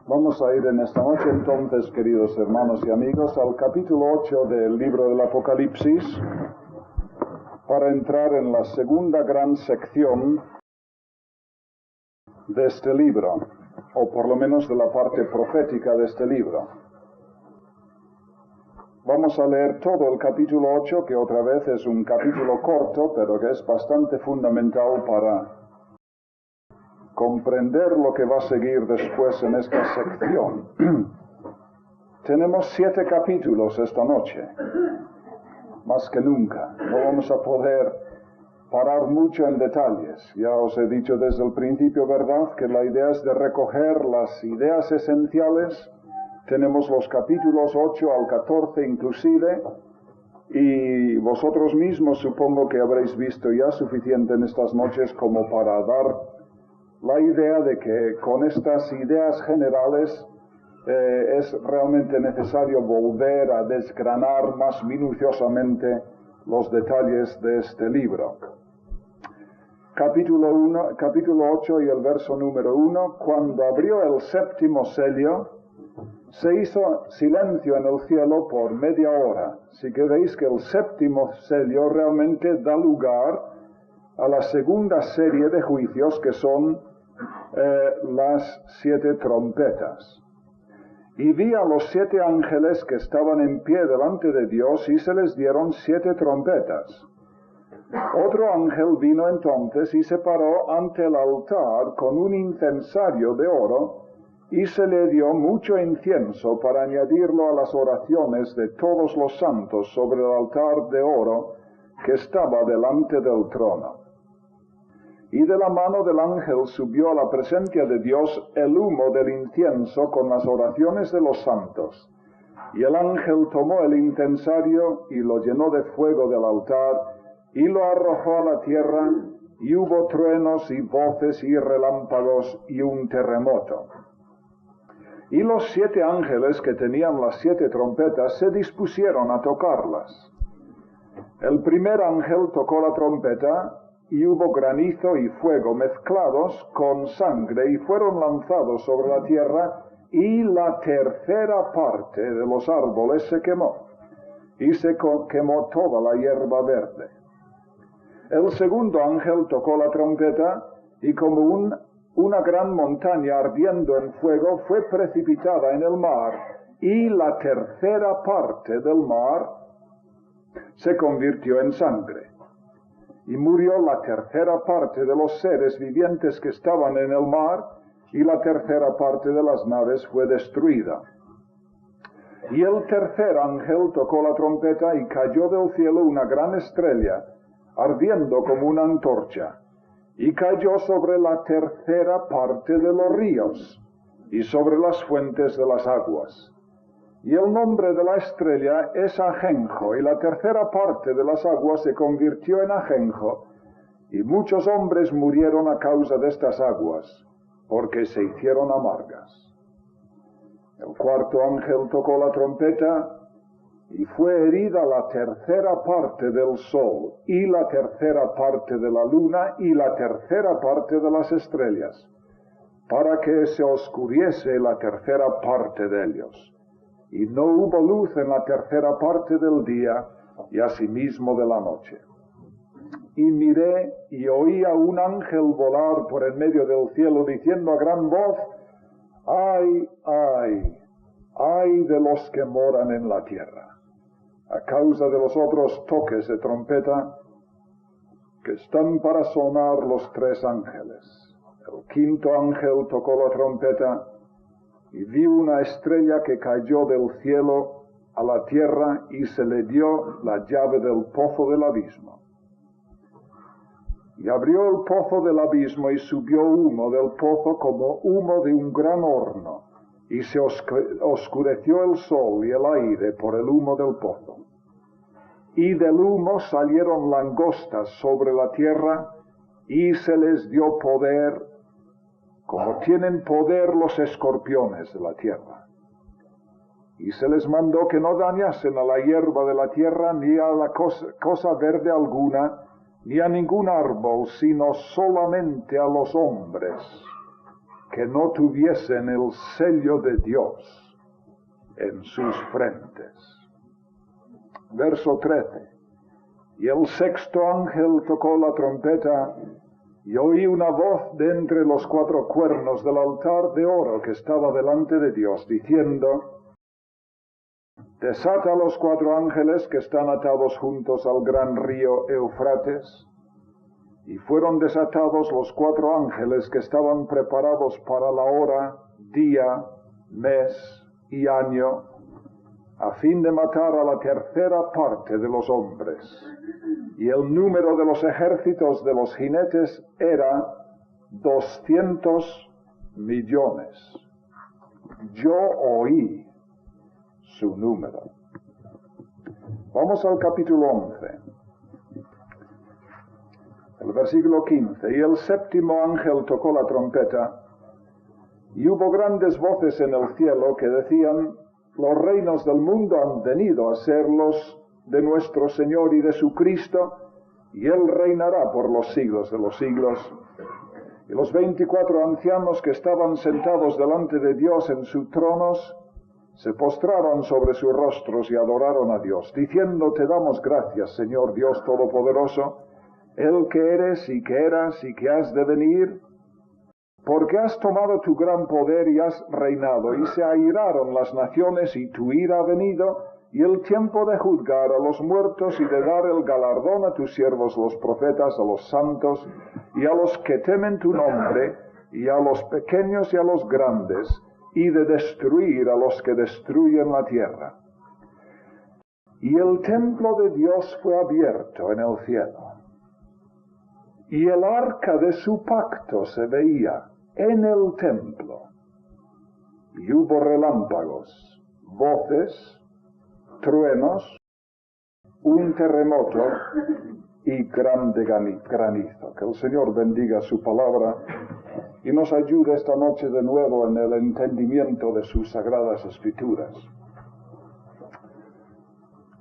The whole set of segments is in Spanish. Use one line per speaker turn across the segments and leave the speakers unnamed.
Vamos a ir en esta noche entonces, queridos hermanos y amigos, al capítulo 8 del libro del Apocalipsis, para entrar en la segunda gran sección de este libro, o por lo menos de la parte profética de este libro. Vamos a leer todo el capítulo 8, que otra vez es un capítulo corto, pero que es bastante fundamental para comprender lo que va a seguir después en esta sección. Tenemos 7 capítulos esta noche, más que nunca. No vamos a poder parar mucho en detalles. Ya os he dicho desde el principio, ¿verdad?, que la idea es de recoger las ideas esenciales. Tenemos los capítulos 8 al 14 inclusive, y vosotros mismos supongo que habréis visto ya suficiente en estas noches como para dar la idea de que con estas ideas generales es realmente necesario volver a desgranar más minuciosamente los detalles de este libro. Capítulo 8 y el verso número 1. Cuando abrió el séptimo sello, se hizo silencio en el cielo por media hora. Así que veis que el séptimo sello realmente da lugar a la segunda serie de juicios, que son las 7 trompetas. Y vi a los 7 ángeles que estaban en pie delante de Dios, y se les dieron 7 trompetas. Otro ángel vino entonces y se paró ante el altar con un incensario de oro, y se le dio mucho incienso para añadirlo a las oraciones de todos los santos sobre el altar de oro que estaba delante del trono. Y de la mano del ángel subió a la presencia de Dios el humo del incienso con las oraciones de los santos. Y el ángel tomó el incensario y lo llenó de fuego del altar, y lo arrojó a la tierra, y hubo truenos y voces y relámpagos y un terremoto. Y los 7 ángeles que tenían las 7 trompetas se dispusieron a tocarlas. El primer ángel tocó la trompeta, y hubo granizo y fuego mezclados con sangre, y fueron lanzados sobre la tierra, y la tercera parte de los árboles se quemó, y se quemó toda la hierba verde. El segundo ángel tocó la trompeta, y como una gran montaña ardiendo en fuego fue precipitada en el mar, y la tercera parte del mar se convirtió en sangre. Y murió la tercera parte de los seres vivientes que estaban en el mar, y la tercera parte de las naves fue destruida. Y el tercer ángel tocó la trompeta, y cayó del cielo una gran estrella, ardiendo como una antorcha, y cayó sobre la tercera parte de los ríos, y sobre las fuentes de las aguas. Y el nombre de la estrella es Ajenjo, y la tercera parte de las aguas se convirtió en Ajenjo, y muchos hombres murieron a causa de estas aguas, porque se hicieron amargas. El cuarto ángel tocó la trompeta, y fue herida la tercera parte del sol, y la tercera parte de la luna, y la tercera parte de las estrellas, para que se oscureciese la tercera parte de ellos. Y no hubo luz en la tercera parte del día, y asimismo de la noche. Y miré y oí a un ángel volar por en medio del cielo, diciendo a gran voz: ¡Ay, ay, ay de los que moran en la tierra! A causa de los otros toques de trompeta que están para sonar los 3 ángeles. El quinto ángel tocó la trompeta, y vi una estrella que cayó del cielo a la tierra, y se le dio la llave del pozo del abismo. Y abrió el pozo del abismo, y subió humo del pozo como humo de un gran horno, y se oscureció el sol y el aire por el humo del pozo. Y del humo salieron langostas sobre la tierra, y se les dio poder, como tienen poder los escorpiones de la tierra. Y se les mandó que no dañasen a la hierba de la tierra, ni a la cosa verde alguna, ni a ningún árbol, sino solamente a los hombres que no tuviesen el sello de Dios en sus frentes. Verso 13. Y el sexto ángel tocó la trompeta, y oí una voz de entre los 4 cuernos del altar de oro que estaba delante de Dios, diciendo: Desata a los 4 ángeles que están atados juntos al gran río Eufrates. Y fueron desatados los 4 ángeles que estaban preparados para la hora, día, mes y año, a fin de matar a la tercera parte de los hombres. Y el número de los ejércitos de los jinetes era 200 millones. Yo oí su número. Vamos al capítulo 11. El versículo 15. Y el séptimo ángel tocó la trompeta, y hubo grandes voces en el cielo que decían: los reinos del mundo han venido a ser los de nuestro Señor y de su Cristo, y Él reinará por los siglos de los siglos. Y los 24 ancianos que estaban sentados delante de Dios en sus tronos, se postraron sobre sus rostros y adoraron a Dios, diciendo: te damos gracias, Señor Dios Todopoderoso, el que eres y que eras y que has de venir, porque has tomado tu gran poder y has reinado, y se airaron las naciones, y tu ira ha venido, y el tiempo de juzgar a los muertos y de dar el galardón a tus siervos los profetas, a los santos, y a los que temen tu nombre, y a los pequeños y a los grandes, y de destruir a los que destruyen la tierra. Y el templo de Dios fue abierto en el cielo, y el arca de su pacto se veía en el templo, y hubo relámpagos, voces, truenos, un terremoto y grande granizo. Que el Señor bendiga su palabra y nos ayude esta noche de nuevo en el entendimiento de sus sagradas escrituras.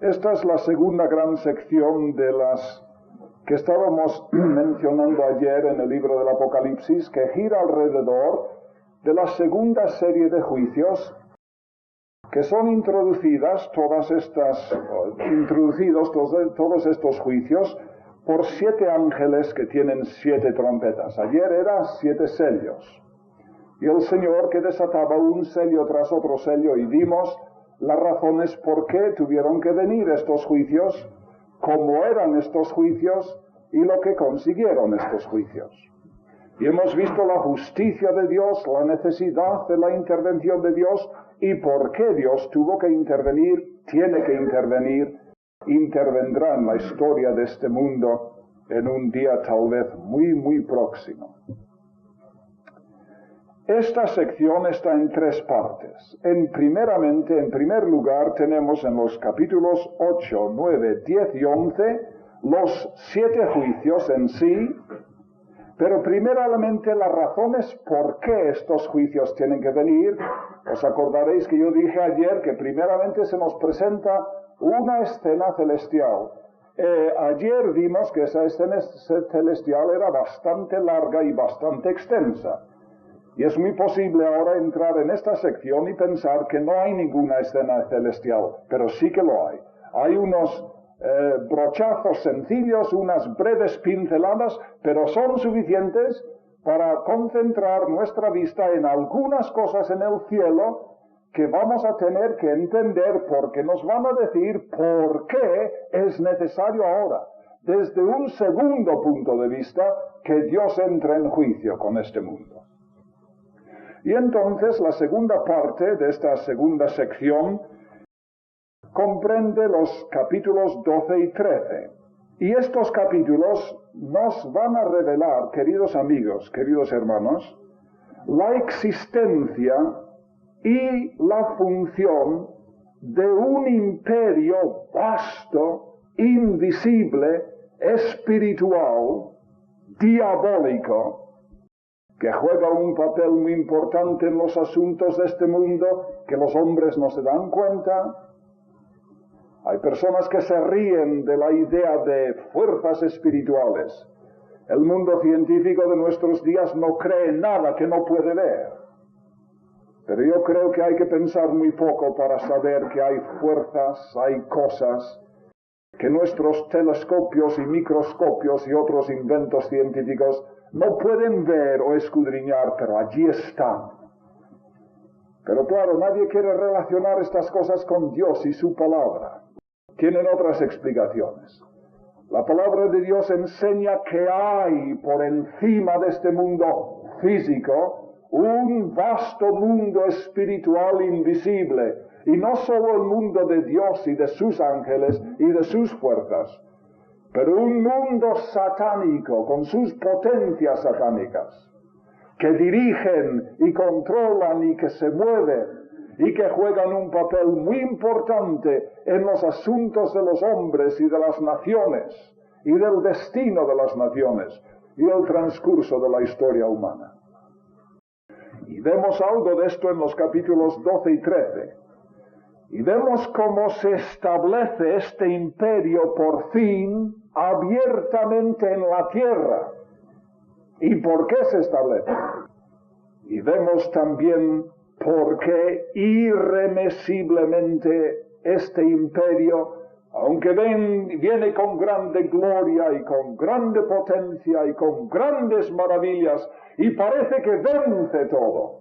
Esta es la segunda gran sección de las que estábamos mencionando ayer en el libro del Apocalipsis, que gira alrededor de la segunda serie de juicios que son introducidos todos estos juicios por 7 ángeles que tienen 7 trompetas. Ayer eran 7 sellos, y el Señor que desataba un sello tras otro sello, y vimos las razones por qué tuvieron que venir estos juicios, cómo eran estos juicios y lo que consiguieron estos juicios. Y hemos visto la justicia de Dios, la necesidad de la intervención de Dios, y por qué Dios tuvo que intervenir, tiene que intervenir, intervendrá en la historia de este mundo en un día tal vez muy, muy próximo. Esta sección está en 3 partes. En primer lugar, tenemos en los capítulos 8, 9, 10 y 11 los 7 juicios en sí, pero primeramente las razones por qué estos juicios tienen que venir. Os acordaréis que yo dije ayer que primeramente se nos presenta una escena celestial. Ayer vimos que esa escena celestial era bastante larga y bastante extensa. Y es muy posible ahora entrar en esta sección y pensar que no hay ninguna escena celestial, pero sí que lo hay. Hay unos brochazos sencillos, unas breves pinceladas, pero son suficientes para concentrar nuestra vista en algunas cosas en el cielo que vamos a tener que entender, porque nos van a decir por qué es necesario ahora, desde un segundo punto de vista, que Dios entre en juicio con este mundo. Y entonces la segunda parte de esta segunda sección comprende los capítulos 12 y 13. Y estos capítulos nos van a revelar, queridos amigos, queridos hermanos, la existencia y la función de un imperio vasto, invisible, espiritual, diabólico, que juega un papel muy importante en los asuntos de este mundo, que los hombres no se dan cuenta. Hay personas que se ríen de la idea de fuerzas espirituales, El mundo científico de nuestros días no cree en nada que no puede ver. Pero yo creo que hay que pensar muy poco para saber que hay fuerzas, hay cosas que nuestros telescopios y microscopios y otros inventos científicos no pueden ver o escudriñar, pero allí están. Pero claro, nadie quiere relacionar estas cosas con Dios y su palabra. Tienen otras explicaciones. La palabra de Dios enseña que hay por encima de este mundo físico un vasto mundo espiritual invisible, y no solo el mundo de Dios y de sus ángeles y de sus fuerzas, pero un mundo satánico con sus potencias satánicas, que dirigen y controlan y que se mueven y que juegan un papel muy importante en los asuntos de los hombres y de las naciones y del destino de las naciones y el transcurso de la historia humana. Y vemos algo de esto en los capítulos 12 y 13. Y vemos cómo se establece este imperio por fin abiertamente en la tierra. ¿Y por qué se establece? Y vemos también por qué irremisiblemente este imperio, aunque viene con grande gloria y con grande potencia y con grandes maravillas, y parece que vence todo.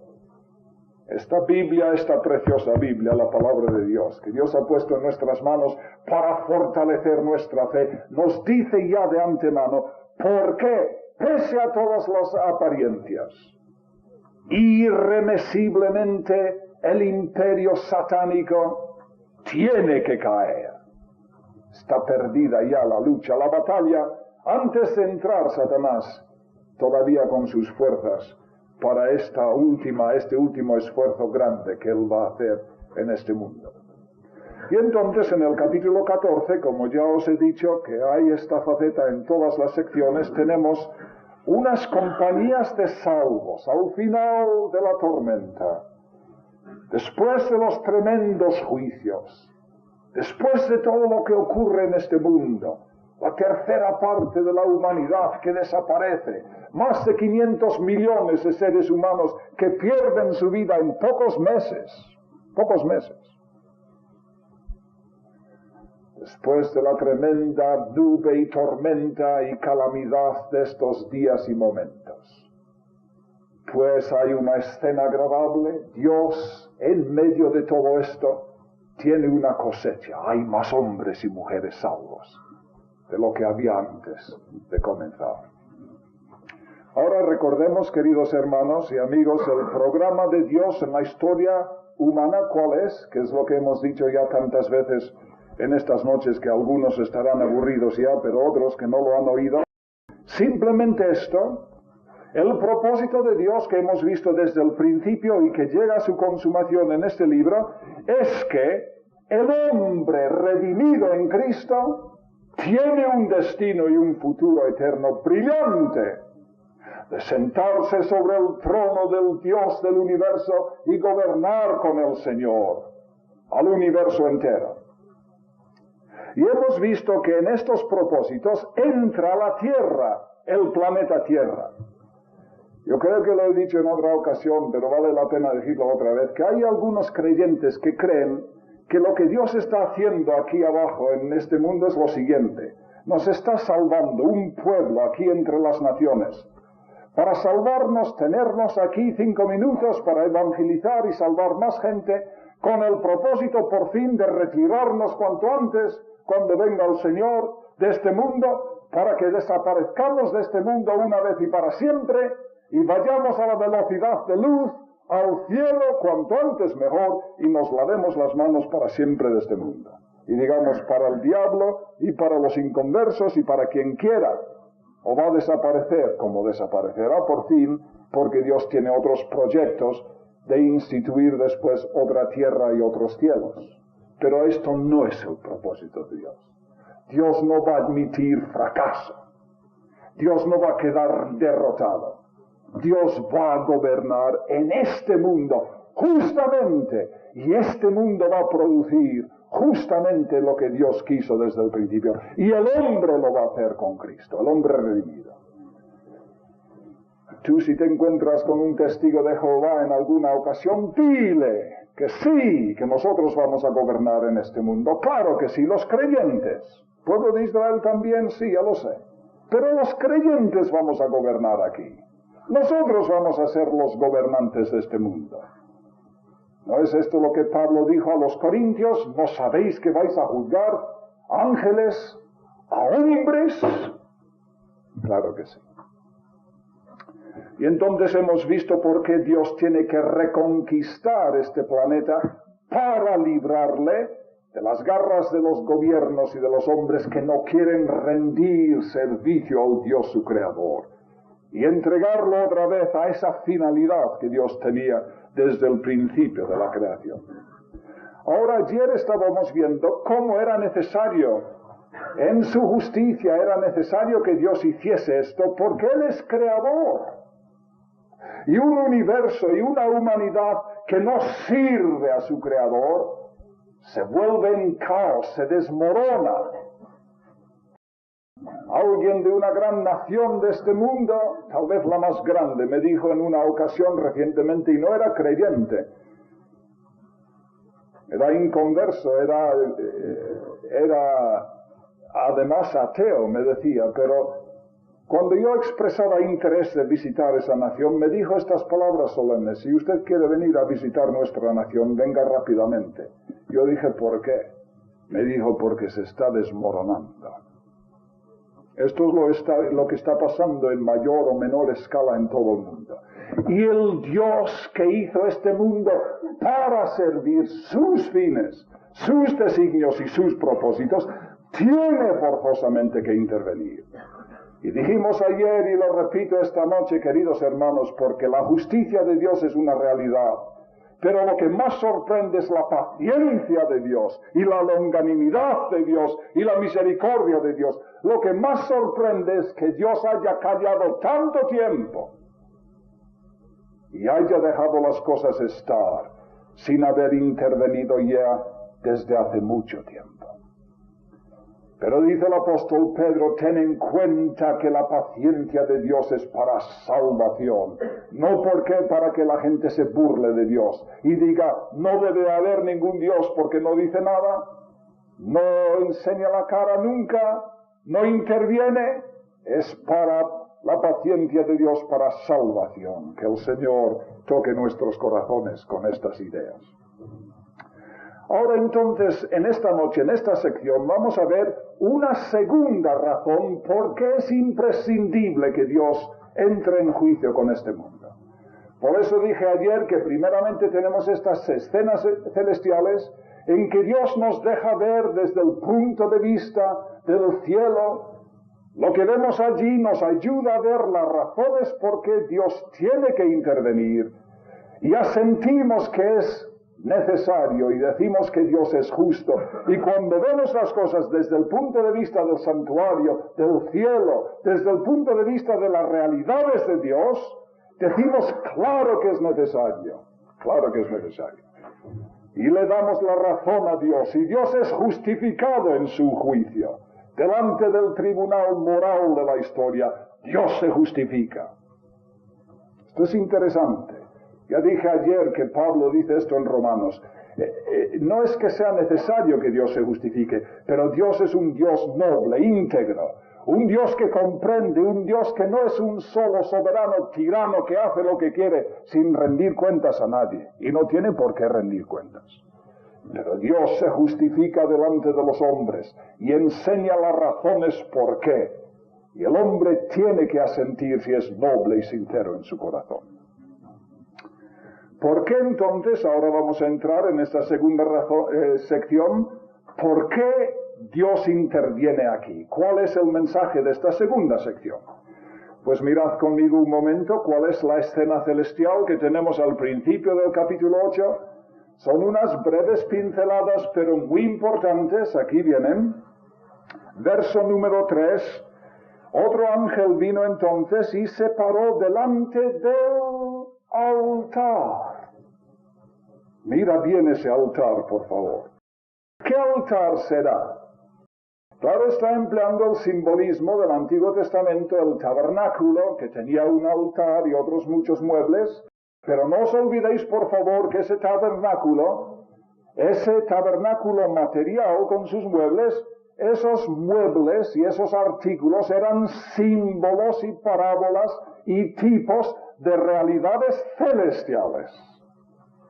Esta Biblia, esta preciosa Biblia, la palabra de Dios, que Dios ha puesto en nuestras manos para fortalecer nuestra fe, nos dice ya de antemano por qué, pese a todas las apariencias, irremisiblemente el imperio satánico tiene que caer. Está perdida ya la lucha, la batalla, antes de entrar Satanás, todavía con sus fuerzas, para este último esfuerzo grande que él va a hacer en este mundo. Y entonces en el capítulo 14, como ya os he dicho, que hay esta faceta en todas las secciones, tenemos unas compañías de salvos al final de la tormenta, después de los tremendos juicios, después de todo lo que ocurre en este mundo, la tercera parte de la humanidad que desaparece, más de 500 millones de seres humanos que pierden su vida en pocos meses. Después de la tremenda nube y tormenta y calamidad de estos días y momentos, pues hay una escena agradable. Dios, en medio de todo esto, tiene una cosecha. Hay más hombres y mujeres salvos de lo que había antes de comenzar. Ahora recordemos, queridos hermanos y amigos, el programa de Dios en la historia humana. ¿Cuál es? Que es lo que hemos dicho ya tantas veces en estas noches, que algunos estarán aburridos ya, pero otros que no lo han oído. Simplemente esto: el propósito de Dios que hemos visto desde el principio y que llega a su consumación en este libro, es que el hombre redimido en Cristo tiene un destino y un futuro eterno brillante, de sentarse sobre el trono del Dios del universo y gobernar con el Señor al universo entero. Y hemos visto que en estos propósitos entra la Tierra, el planeta Tierra. Yo creo que lo he dicho en otra ocasión, pero vale la pena decirlo otra vez, que hay algunos creyentes que creen que lo que Dios está haciendo aquí abajo en este mundo es lo siguiente: nos está salvando un pueblo aquí entre las naciones. Para salvarnos, tenernos aquí 5 minutos para evangelizar y salvar más gente, con el propósito por fin de retirarnos cuanto antes, cuando venga el Señor, de este mundo, para que desaparezcamos de este mundo una vez y para siempre, y vayamos a la velocidad de luz, al cielo, cuanto antes mejor, y nos lavemos las manos para siempre de este mundo. Y digamos, para el diablo y para los inconversos y para quien quiera, o va a desaparecer, como desaparecerá por fin, porque Dios tiene otros proyectos de instituir después otra tierra y otros cielos. Pero esto no es el propósito de Dios. Dios no va a admitir fracaso. Dios no va a quedar derrotado. Dios va a gobernar en este mundo justamente, y este mundo va a producir justamente lo que Dios quiso desde el principio, y el hombre lo va a hacer con Cristo, el hombre redimido. Tú, si te encuentras con un testigo de Jehová en alguna ocasión, dile que sí, que nosotros vamos a gobernar en este mundo. Claro que sí, los creyentes. Pueblo de Israel también, sí, ya lo sé. Pero los creyentes vamos a gobernar aquí. Nosotros vamos a ser los gobernantes de este mundo. ¿No es esto lo que Pablo dijo a los corintios? ¿No sabéis que vais a juzgar ángeles a hombres? Claro que sí. Y entonces hemos visto por qué Dios tiene que reconquistar este planeta para librarle de las garras de los gobiernos y de los hombres que no quieren rendir servicio al Dios su creador y entregarlo otra vez a esa finalidad que Dios tenía desde el principio de la creación. Ahora, ayer estábamos viendo cómo era necesario, en su justicia era necesario que Dios hiciese esto porque Él es creador. Y un universo y una humanidad que no sirve a su creador se vuelve en caos, se desmorona. Alguien de una gran nación de este mundo, tal vez la más grande, me dijo en una ocasión recientemente, y no era creyente, era inconverso, era además ateo, me decía, pero cuando yo expresaba interés de visitar esa nación, me dijo estas palabras solemnes: si usted quiere venir a visitar nuestra nación, venga rápidamente. Yo dije, ¿por qué? Me dijo, porque se está desmoronando. Esto es lo que está pasando en mayor o menor escala en todo el mundo. Y el Dios que hizo este mundo para servir sus fines, sus designios y sus propósitos, tiene forzosamente que intervenir. Y dijimos ayer, y lo repito esta noche, queridos hermanos, porque la justicia de Dios es una realidad. Pero lo que más sorprende es la paciencia de Dios, y la longanimidad de Dios, y la misericordia de Dios. Lo que más sorprende es que Dios haya callado tanto tiempo, y haya dejado las cosas estar, sin haber intervenido ya desde hace mucho tiempo. Pero dice el apóstol Pedro, ten en cuenta que la paciencia de Dios es para salvación. No porque para que la gente se burle de Dios y diga, no debe haber ningún Dios porque no dice nada, no enseña la cara nunca, no interviene. Es para la paciencia de Dios para salvación. Que el Señor toque nuestros corazones con estas ideas. Ahora entonces, en esta noche, en esta sección, vamos a ver una segunda razón por qué es imprescindible que Dios entre en juicio con este mundo. Por eso dije ayer que primeramente tenemos estas escenas celestiales en que Dios nos deja ver desde el punto de vista del cielo. Lo que vemos allí nos ayuda a ver las razones por qué Dios tiene que intervenir. Y ya sentimos que es necesario y decimos que Dios es justo. Y cuando vemos las cosas desde el punto de vista del santuario, del cielo, desde el punto de vista de las realidades de Dios, decimos claro que es necesario, claro que es necesario. Y le damos la razón a Dios, y Dios es justificado en su juicio. Delante del tribunal moral de la historia, Dios se justifica. Esto es interesante. Ya dije ayer que Pablo dice esto en Romanos. No es que sea necesario que Dios se justifique, pero Dios es un Dios noble, íntegro, un Dios que comprende, un Dios que no es un solo soberano tirano que hace lo que quiere sin rendir cuentas a nadie, y no tiene por qué rendir cuentas. Pero Dios se justifica delante de los hombres y enseña las razones por qué, y el hombre tiene que asentir si es noble y sincero en su corazón. ¿Por qué entonces, ahora vamos a entrar en esta segunda sección, por qué Dios interviene aquí? ¿Cuál es el mensaje de esta segunda sección? Pues mirad conmigo un momento cuál es la escena celestial que tenemos al principio del capítulo 8. Son unas breves pinceladas, pero muy importantes. Aquí vienen. Verso número 3. Otro ángel vino entonces y se paró delante del altar. Mira bien ese altar, por favor. ¿Qué altar será? Claro, está empleando el simbolismo del Antiguo Testamento, el tabernáculo, que tenía un altar y otros muchos muebles, pero no os olvidéis, por favor, que ese tabernáculo material con sus muebles, esos muebles y esos artículos eran símbolos y parábolas y tipos de realidades celestiales.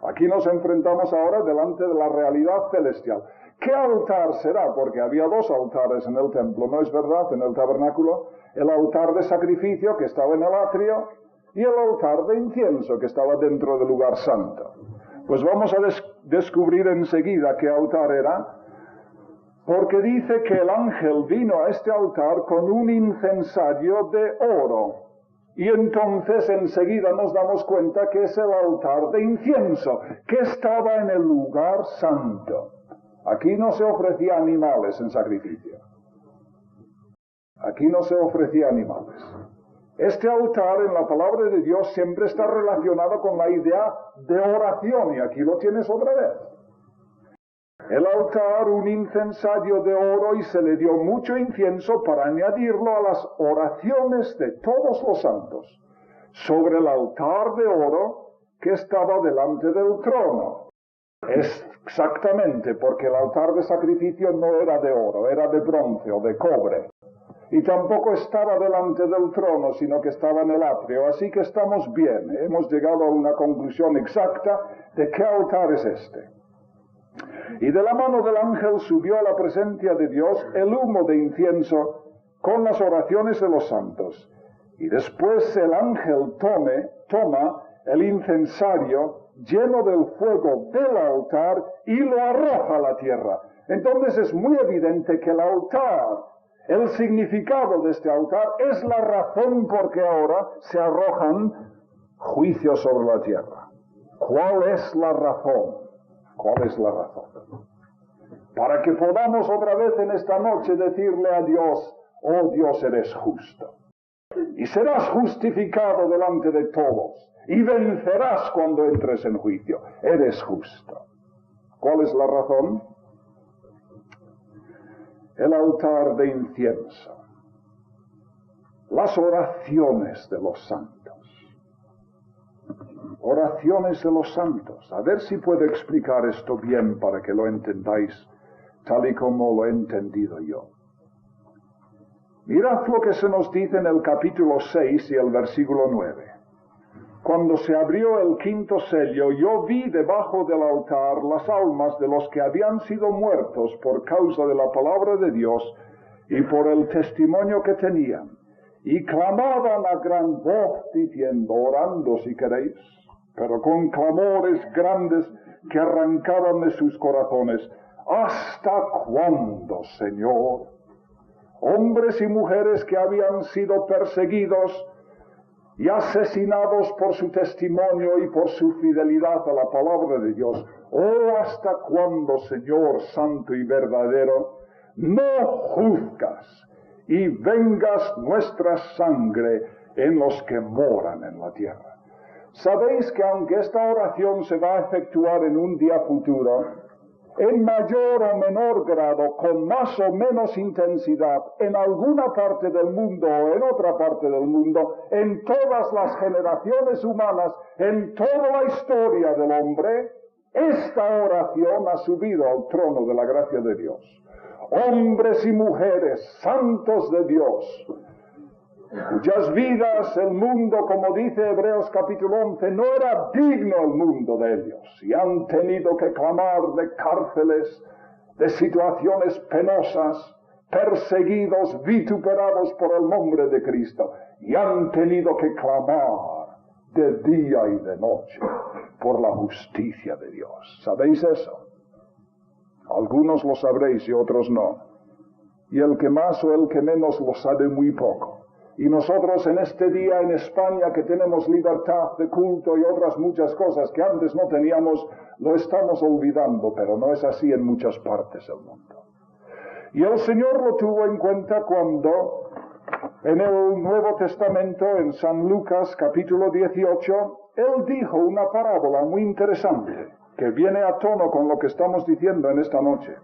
Aquí nos enfrentamos ahora delante de la realidad celestial. ¿Qué altar será? Porque había dos altares en el templo, ¿no es verdad? En el tabernáculo, el altar de sacrificio que estaba en el atrio y el altar de incienso que estaba dentro del lugar santo. Pues vamos a descubrir enseguida qué altar era, porque dice que el ángel vino a este altar con un incensario de oro. Y entonces enseguida nos damos cuenta que es el altar de incienso, que estaba en el lugar santo. Aquí no se ofrecía animales en sacrificio. Aquí no se ofrecía animales. Este altar en la palabra de Dios siempre está relacionado con la idea de oración, y aquí lo tienes otra vez. El altar, un incensario de oro, y se le dio mucho incienso para añadirlo a las oraciones de todos los santos, sobre el altar de oro que estaba delante del trono. Exactamente, porque el altar de sacrificio no era de oro, era de bronce o de cobre. Y tampoco estaba delante del trono, sino que estaba en el atrio. Así que estamos bien, hemos llegado a una conclusión exacta de qué altar es este. Y de la mano del ángel subió a la presencia de Dios el humo de incienso con las oraciones de los santos. Y después el ángel toma el incensario lleno del fuego del altar y lo arroja a la tierra. Entonces es muy evidente que el altar, el significado de este altar, es la razón por que ahora se arrojan juicios sobre la tierra. ¿Cuál es la razón? ¿Cuál es la razón? Para que podamos otra vez en esta noche decirle a Dios: oh Dios, eres justo. Y serás justificado delante de todos. Y vencerás cuando entres en juicio. Eres justo. ¿Cuál es la razón? El altar de incienso. Las oraciones de los santos. Oraciones de los santos. A ver si puedo explicar esto bien para que lo entendáis tal y como lo he entendido yo. Mirad lo que se nos dice en el capítulo 6 y el versículo 9. Cuando se abrió el quinto sello, yo vi debajo del altar las almas de los que habían sido muertos por causa de la palabra de Dios y por el testimonio que tenían, y clamaban a gran voz diciendo, orando si queréis, pero con clamores grandes que arrancaban de sus corazones: ¿hasta cuándo, Señor? Hombres y mujeres que habían sido perseguidos y asesinados por su testimonio y por su fidelidad a la palabra de Dios. Oh, ¿hasta cuándo, Señor santo y verdadero, no juzgas y vengas nuestra sangre en los que moran en la tierra? Sabéis que aunque esta oración se va a efectuar en un día futuro, en mayor o menor grado, con más o menos intensidad, en alguna parte del mundo o en otra parte del mundo, en todas las generaciones humanas, en toda la historia del hombre, esta oración ha subido al trono de la gracia de Dios. Hombres y mujeres, santos de Dios, cuyas vidas el mundo, como dice Hebreos capítulo 11, no era digno el mundo de ellos, y han tenido que clamar de cárceles, de situaciones penosas, perseguidos, vituperados por el nombre de Cristo, y han tenido que clamar de día y de noche por la justicia de Dios. ¿Sabéis eso? Algunos lo sabréis y otros no, y el que más o el que menos lo sabe muy poco. Y nosotros en este día en España, que tenemos libertad de culto y otras muchas cosas que antes no teníamos, lo estamos olvidando, pero no es así en muchas partes del mundo. Y el Señor lo tuvo en cuenta cuando en el Nuevo Testamento, en San Lucas capítulo 18, Él dijo una parábola muy interesante que viene a tono con lo que estamos diciendo en esta noche.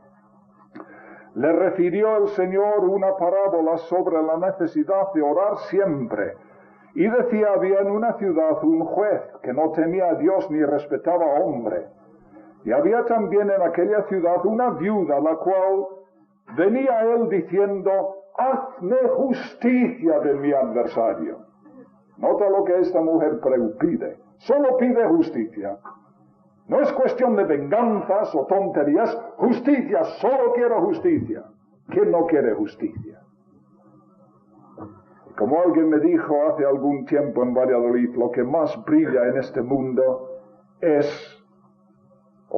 le refirió el Señor una parábola sobre la necesidad de orar siempre. Y decía, había en una ciudad un juez que no temía a Dios ni respetaba a hombre. Y había también en aquella ciudad una viuda, la cual venía a él diciendo, hazme justicia de mi adversario. Nota lo que esta mujer pide. Solo pide justicia. No es cuestión de venganzas o tonterías. Justicia, solo quiero justicia. ¿Quién no quiere justicia? Como alguien me dijo hace algún tiempo en Valladolid, lo que más brilla en este mundo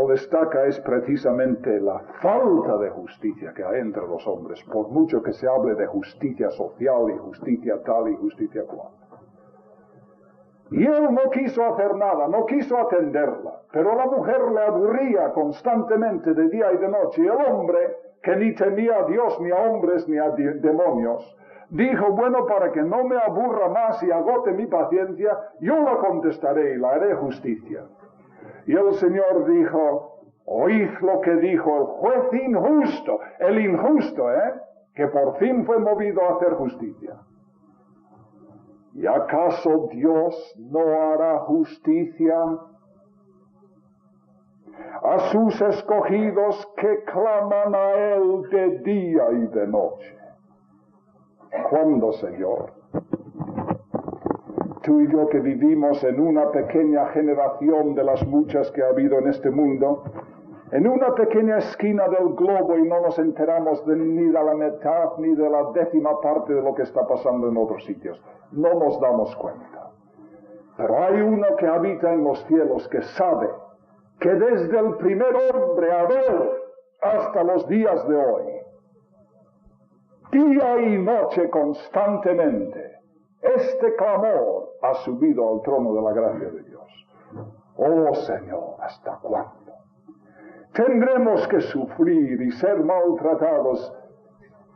destaca es precisamente la falta de justicia que hay entre los hombres, por mucho que se hable de justicia social y justicia tal y justicia cual. Y él no quiso hacer nada, no quiso atenderla, pero la mujer le aburría constantemente de día y de noche, y el hombre, que ni temía a Dios, ni a hombres, ni a demonios, dijo, bueno, para que no me aburra más y agote mi paciencia, yo la contestaré y la haré justicia. Y el Señor dijo, oíd lo que dijo el juez injusto, el injusto, que por fin fue movido a hacer justicia. ¿Y acaso Dios no hará justicia a sus escogidos que claman a Él de día y de noche? ¿Cuándo, Señor? Tú y yo que vivimos en una pequeña generación de las muchas que ha habido en este mundo, en una pequeña esquina del globo y no nos enteramos ni de la mitad ni de la 10ª parte de lo que está pasando en otros sitios. No nos damos cuenta. Pero hay uno que habita en los cielos que sabe que desde el primer hombre Abel hasta los días de hoy, día y noche constantemente, este clamor ha subido al trono de la gracia de Dios. Oh Señor, ¿hasta cuándo? Tendremos que sufrir y ser maltratados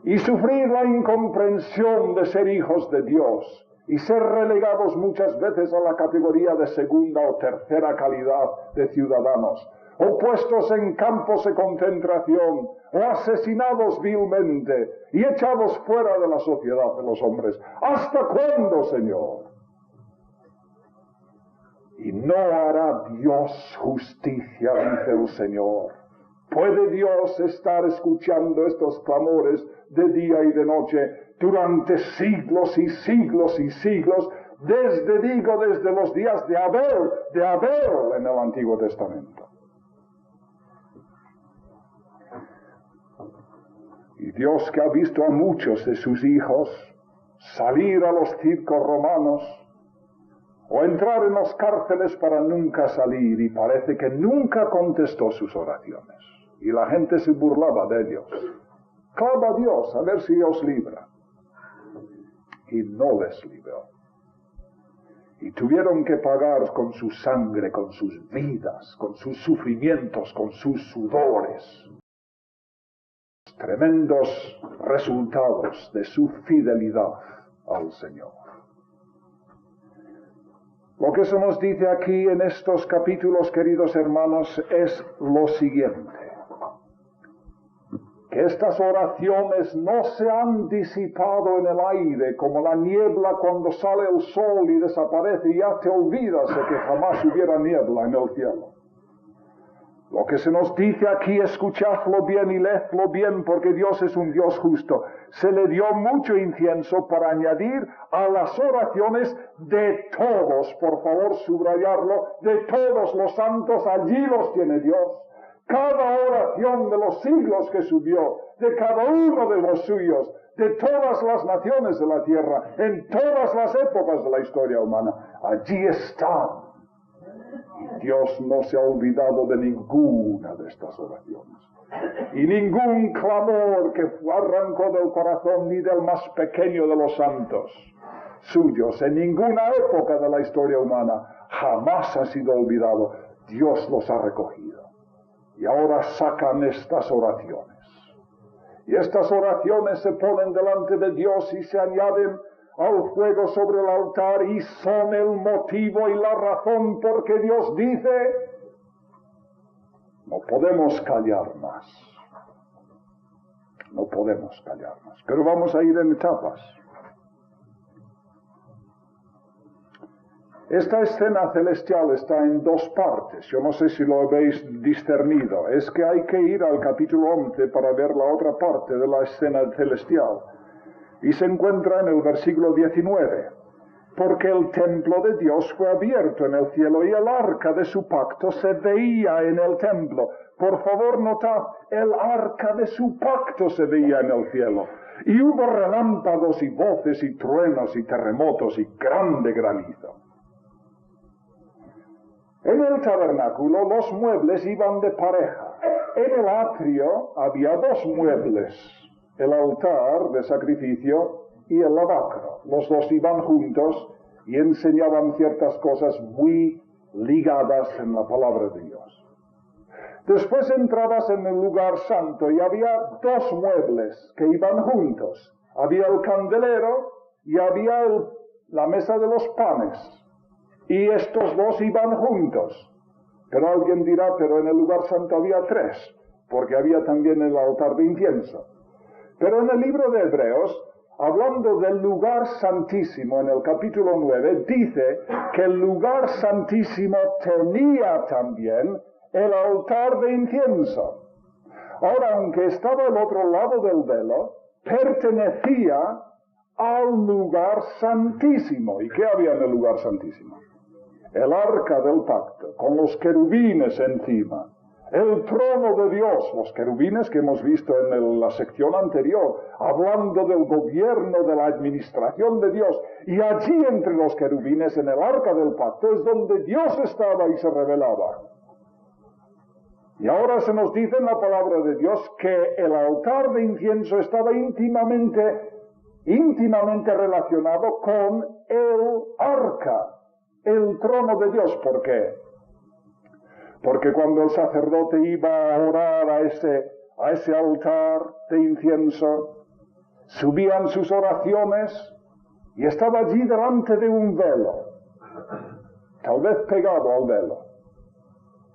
y sufrir la incomprensión de ser hijos de Dios y ser relegados muchas veces a la categoría de segunda o tercera calidad de ciudadanos, o puestos en campos de concentración, o asesinados vilmente y echados fuera de la sociedad de los hombres. ¿Hasta cuándo, Señor? Y no hará Dios justicia, dice el Señor. ¿Puede Dios estar escuchando estos clamores de día y de noche durante siglos y siglos y siglos, desde los días de Abel en el Antiguo Testamento? Y Dios, que ha visto a muchos de sus hijos salir a los circos romanos o entrar en las cárceles para nunca salir, y parece que nunca contestó sus oraciones, y la gente se burlaba de ellos. Clama a Dios a ver si os libra, y no les libró. Y tuvieron que pagar con su sangre, con sus vidas, con sus sufrimientos, con sus sudores, tremendos resultados de su fidelidad al Señor. Lo que se nos dice aquí en estos capítulos, queridos hermanos, es lo siguiente: que estas oraciones no se han disipado en el aire como la niebla cuando sale el sol y desaparece y ya te olvidas de que jamás hubiera niebla en el cielo. Lo que se nos dice aquí, escuchadlo bien y leedlo bien, porque Dios es un Dios justo. Se le dio mucho incienso para añadir a las oraciones de todos, por favor subrayarlo, de todos los santos, allí los tiene Dios. Cada oración de los siglos que subió, de cada uno de los suyos, de todas las naciones de la tierra, en todas las épocas de la historia humana, allí están. Dios no se ha olvidado de ninguna de estas oraciones. Y ningún clamor que arrancó del corazón ni del más pequeño de los santos suyos, en ninguna época de la historia humana, jamás ha sido olvidado. Dios los ha recogido. Y ahora sacan estas oraciones. Y estas oraciones se ponen delante de Dios y se añaden al fuego sobre el altar, y son el motivo y la razón porque Dios dice: no podemos callar más. No podemos callarnos. Pero vamos a ir en etapas. Esta escena celestial está en dos partes. Yo no sé si lo habéis discernido. Es que hay que ir al capítulo 11 para ver la otra parte de la escena celestial. Y se encuentra en el versículo 19. Porque el templo de Dios fue abierto en el cielo y el arca de su pacto se veía en el templo. Por favor, notad, el arca de su pacto se veía en el cielo. Y hubo relámpagos y voces y truenos y terremotos y grande granizo. En el tabernáculo los muebles iban de pareja. En el atrio había dos muebles, el altar de sacrificio y el lavacro. Los dos iban juntos y enseñaban ciertas cosas muy ligadas en la palabra de Dios. Después entrabas en el lugar santo y había dos muebles que iban juntos. Había el candelero y había la mesa de los panes. Y estos dos iban juntos. Pero alguien dirá, pero en el lugar santo había tres, porque había también el altar de incienso. Pero en el libro de Hebreos, hablando del lugar santísimo en el capítulo 9, dice que el lugar santísimo tenía también el altar de incienso. Ahora, aunque estaba al otro lado del velo, pertenecía al lugar santísimo. ¿Y qué había en el lugar santísimo? El arca del pacto, con los querubines encima. El trono de Dios, los querubines que hemos visto en la sección anterior, hablando del gobierno, de la administración de Dios. Y allí entre los querubines, en el arca del pacto, es donde Dios estaba y se revelaba. Y ahora se nos dice en la palabra de Dios que el altar de incienso estaba íntimamente relacionado con el arca, el trono de Dios. ¿Por qué? Porque cuando el sacerdote iba a orar a ese altar de incienso, subían sus oraciones y estaba allí delante de un velo, tal vez pegado al velo.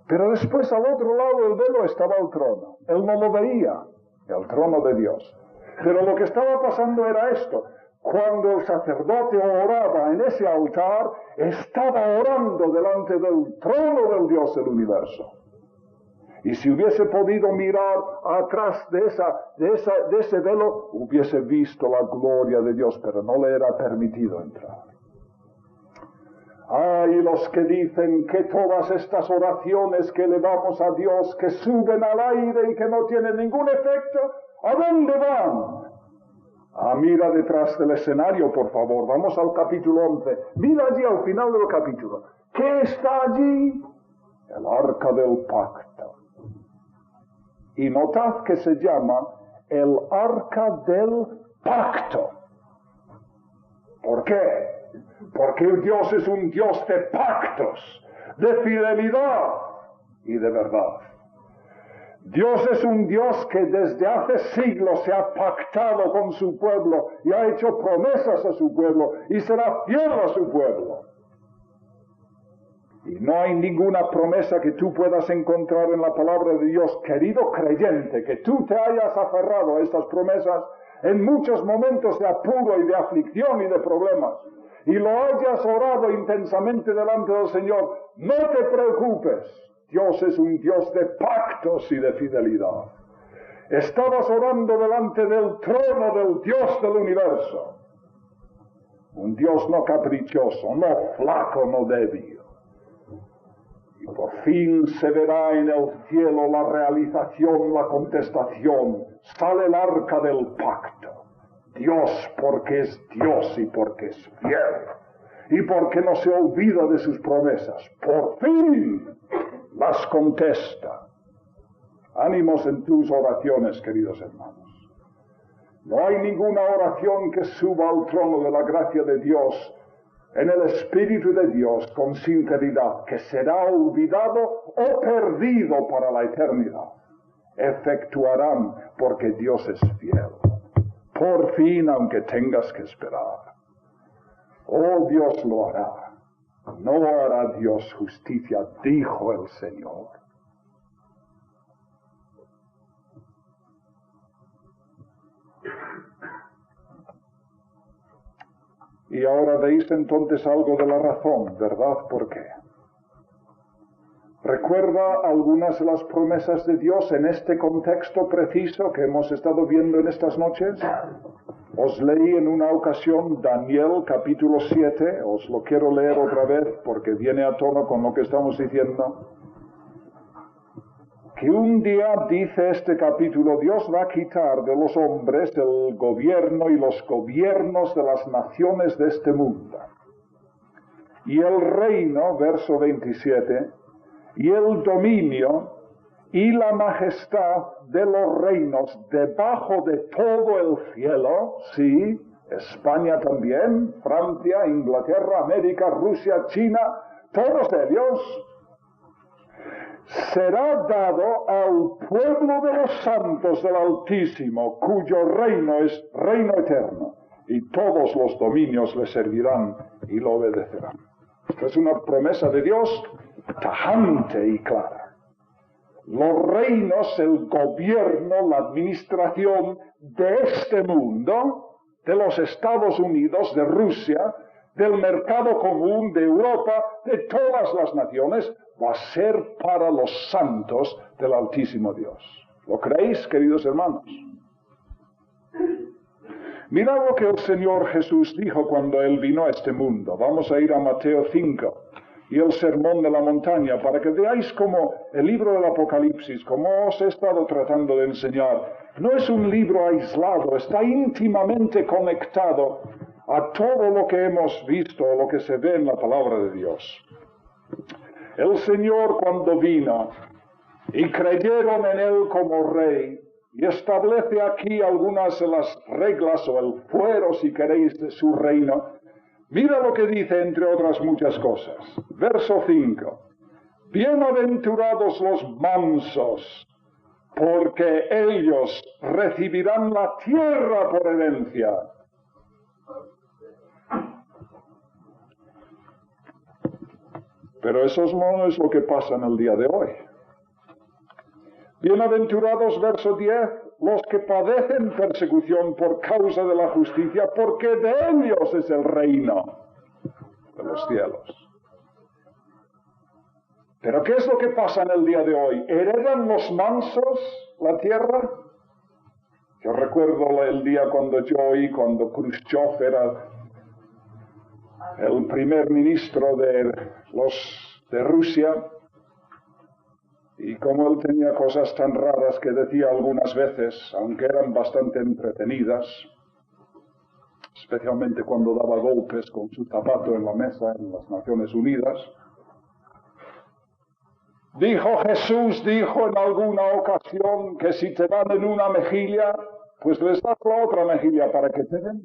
Pero después al otro lado del velo estaba el trono. Él no lo veía, el trono de Dios. Pero lo que estaba pasando era esto. Cuando el sacerdote oraba en ese altar, estaba orando delante del trono del Dios del universo. Y si hubiese podido mirar atrás de ese velo, hubiese visto la gloria de Dios, pero no le era permitido entrar. Ay, los que dicen que todas estas oraciones que elevamos a Dios, que suben al aire y que no tienen ningún efecto, ¿a dónde van? Mira detrás del escenario, por favor. Vamos al capítulo 11. Mira allí al final del capítulo. ¿Qué está allí? El arca del pacto. Y notad que se llama el arca del pacto. ¿Por qué? Porque Dios es un Dios de pactos, de fidelidad y de verdad. Dios es un Dios que desde hace siglos se ha pactado con su pueblo y ha hecho promesas a su pueblo y será fiel a su pueblo. Y no hay ninguna promesa que tú puedas encontrar en la palabra de Dios, querido creyente, que tú te hayas aferrado a estas promesas en muchos momentos de apuro y de aflicción y de problemas, y lo hayas orado intensamente delante del Señor. No te preocupes. Dios es un Dios de pactos y de fidelidad. Estabas orando delante del trono del Dios del universo. Un Dios no caprichoso, no flaco, no débil. Y por fin se verá en el cielo la realización, la contestación. Sale el arca del pacto. Dios porque es Dios y porque es fiel. Y porque no se olvida de sus promesas. Por fin las contesta. Ánimos en tus oraciones, queridos hermanos. No hay ninguna oración que suba al trono de la gracia de Dios en el Espíritu de Dios con sinceridad, que será olvidado o perdido para la eternidad. Efectuarán porque Dios es fiel. Por fin, aunque tengas que esperar. Oh, Dios lo hará. No hará Dios justicia, dijo el Señor. Y ahora veis entonces algo de la razón, ¿verdad? ¿Por qué? ¿Recuerda algunas de las promesas de Dios en este contexto preciso que hemos estado viendo en estas noches? Os leí en una ocasión Daniel capítulo 7, os lo quiero leer otra vez porque viene a tono con lo que estamos diciendo. Que un día, dice este capítulo, Dios va a quitar de los hombres el gobierno y los gobiernos de las naciones de este mundo. Y el reino, verso 27, y el dominio y la majestad de los reinos debajo de todo el cielo, sí, España también, Francia, Inglaterra, América, Rusia, China, todos ellos, será dado al pueblo de los santos del Altísimo, cuyo reino es reino eterno, y todos los dominios le servirán y lo obedecerán. Esta es una promesa de Dios tajante y clara. Los reinos, el gobierno, la administración de este mundo, de los Estados Unidos, de Rusia, del mercado común, de Europa, de todas las naciones, va a ser para los santos del Altísimo Dios. ¿Lo creéis, queridos hermanos? Mirad lo que el Señor Jesús dijo cuando Él vino a este mundo. Vamos a ir a Mateo 5 y el Sermón de la Montaña para que veáis cómo el libro del Apocalipsis, como os he estado tratando de enseñar, no es un libro aislado, está íntimamente conectado a todo lo que hemos visto, lo que se ve en la palabra de Dios. El Señor cuando vino y creyeron en Él como Rey, y establece aquí algunas de las reglas o el fuero, si queréis, de su reino. Mira lo que dice, entre otras muchas cosas. Verso 5. Bienaventurados los mansos, porque ellos recibirán la tierra por herencia. Pero eso no es lo que pasa en el día de hoy. Bienaventurados, verso 10, los que padecen persecución por causa de la justicia, porque de ellos es el reino de los cielos. Pero ¿qué es lo que pasa en el día de hoy? ¿Heredan los mansos la tierra? Yo recuerdo el día cuando yo oí, cuando Khrushchev era el primer ministro de Rusia, y como él tenía cosas tan raras que decía algunas veces, aunque eran bastante entretenidas, especialmente cuando daba golpes con su zapato en la mesa en las Naciones Unidas. Jesús dijo en alguna ocasión que si te dan en una mejilla, pues les das la otra mejilla para que te den